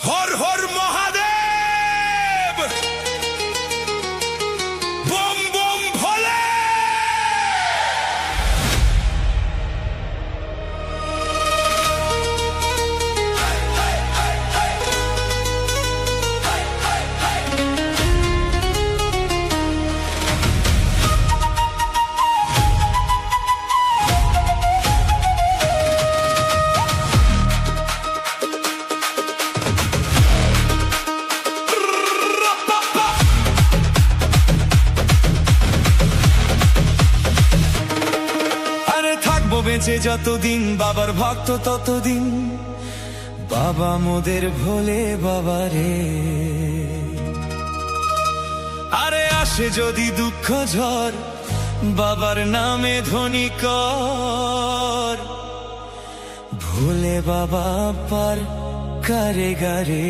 Har Har Mahadev, bomb bomb ভোলে। বেঁচে যতদিন বাবার ভক্ত ততদিন, বাবা মোদের ভোলে বাবা রে। আরে আসে যদি দুঃখ ঝড়, বাবার নামে ধ্বনি কর, ভোলে বাবা পার করে গারে।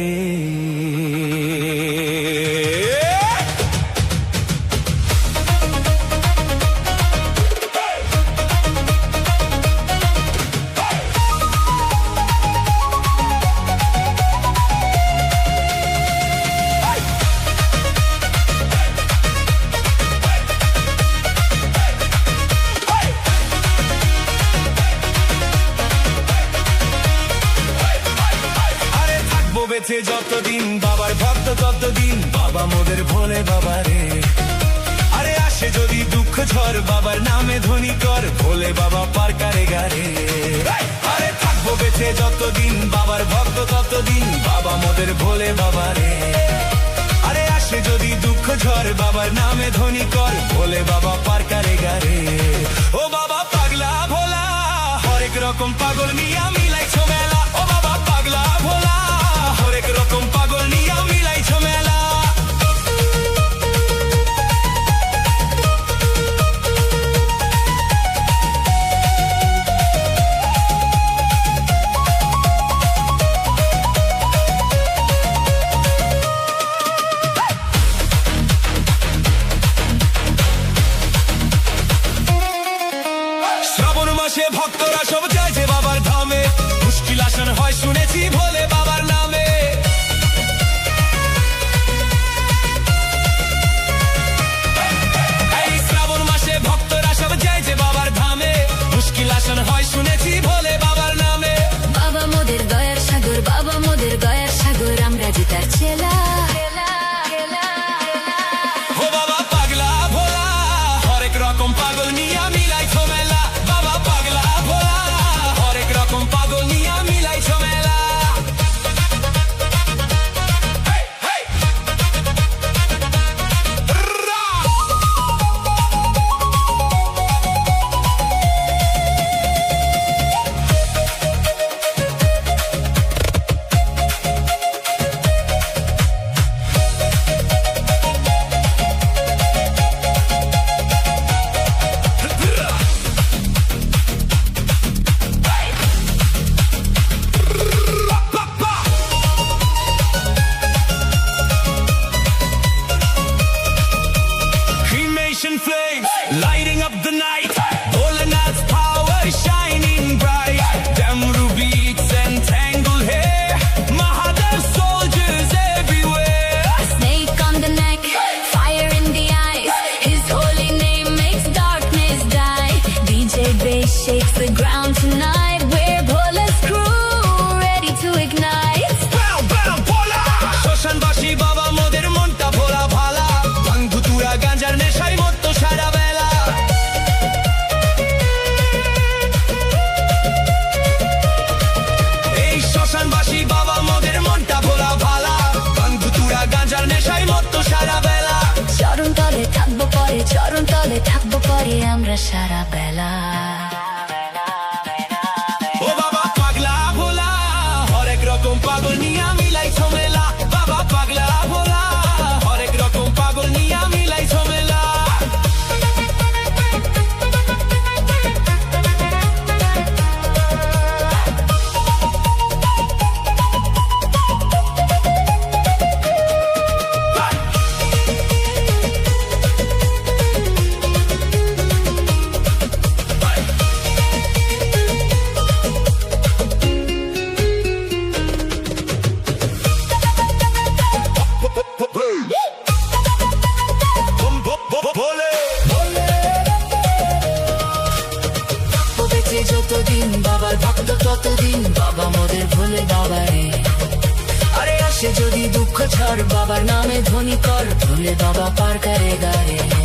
বেঁচে যতদিন বাবার ভক্ত ততদিন, বাবা মোদের ভোলে বাবা রে। আরে আসে যদি দুঃখ ঝড়, বাবার নামে ধ্বনি কর, ভোলে বাবা পার করে গারে। আরে থাকবো বেঁচে যতদিন বাবার ভক্ত ততদিন, বাবা মোদের ভোলে বাবা রে। আরে আসে যদি দুঃখ ঝড়, বাবার নামে ধ্বনি কর, ভোলে বাবা পার করে গারে। ও বাবা পাগলা ভোলা, হরেক রকম পাগল নিয়া মিলাইছো মেলা। ও বাবা পাগলা ভোলা, হরেক রকম পাগল নিয়া মিলাইছো মেলা। শ্রাবণ মাসে ভক্তরা সব যায় যে বাবার ধামে, মুশকিল আসান হয় শুনেছি ভোলে বাবার নামে। এই শ্রাবণ মাসে ভক্তরা সব যায় যে বাবার ধামে, মুশকিল আসান হয় শুনেছি ভোলে বাবার নামে। বাবা মোদের দয়ার সাগর, বাবা মোদের দয়ার সাগর, আমরা যে তার ছেলা। ও বাবা পাগলা ভোলা, হরেক রকম পাগল নিয়া মিলাইছো মেলা। বাবা পাগলা ভোলা, হরেক রকম পাগল নিয়া মিলাইছো মেলা। Flames lighting up the night, Bholenath's power shining bright. Damru beats and tangled hair, Mahadev soldiers everywhere. Snake on the neck, fire in the eyes, his holy name makes darkness die. DJ bass shakes the ground tonight, we're Bhole's crew, ready to ignite. Bam bam Bhola, শ্মশানবাসী বাবা মোদের মনটা ভোলা ভালা, ভাঙ ধুতুরা গাঁজার নেশায় মত্ত সারা বেলা। এই শ্মশানবাসী বাবা মোদের মনটা ভোলা ভালা, ভাঙ ধুতুরা গাঁজার নেশায় মত্ত সারা বেলা। চরণ তলে থাকবো পরে, চরণ তলে থাকবো পরে আমরা সারা বেলা। ও বাবা পাগলা ভোলা, হরেক রকম পাগল নিয়া মিলাইছো মেলা। বাবা পাগলা ভোলা, হরেক রকম পাগল নিয়া মিলাইছো মেলা। বেঁচে যতদিন বাবার ভক্ত ততদিন বাবা মোদের ভোলে বাবা রে। আরে আসে যদি দুঃখ ঝড় বাবার নামে ধ্বনি কর, ভোলে বাবা পার করে গারে।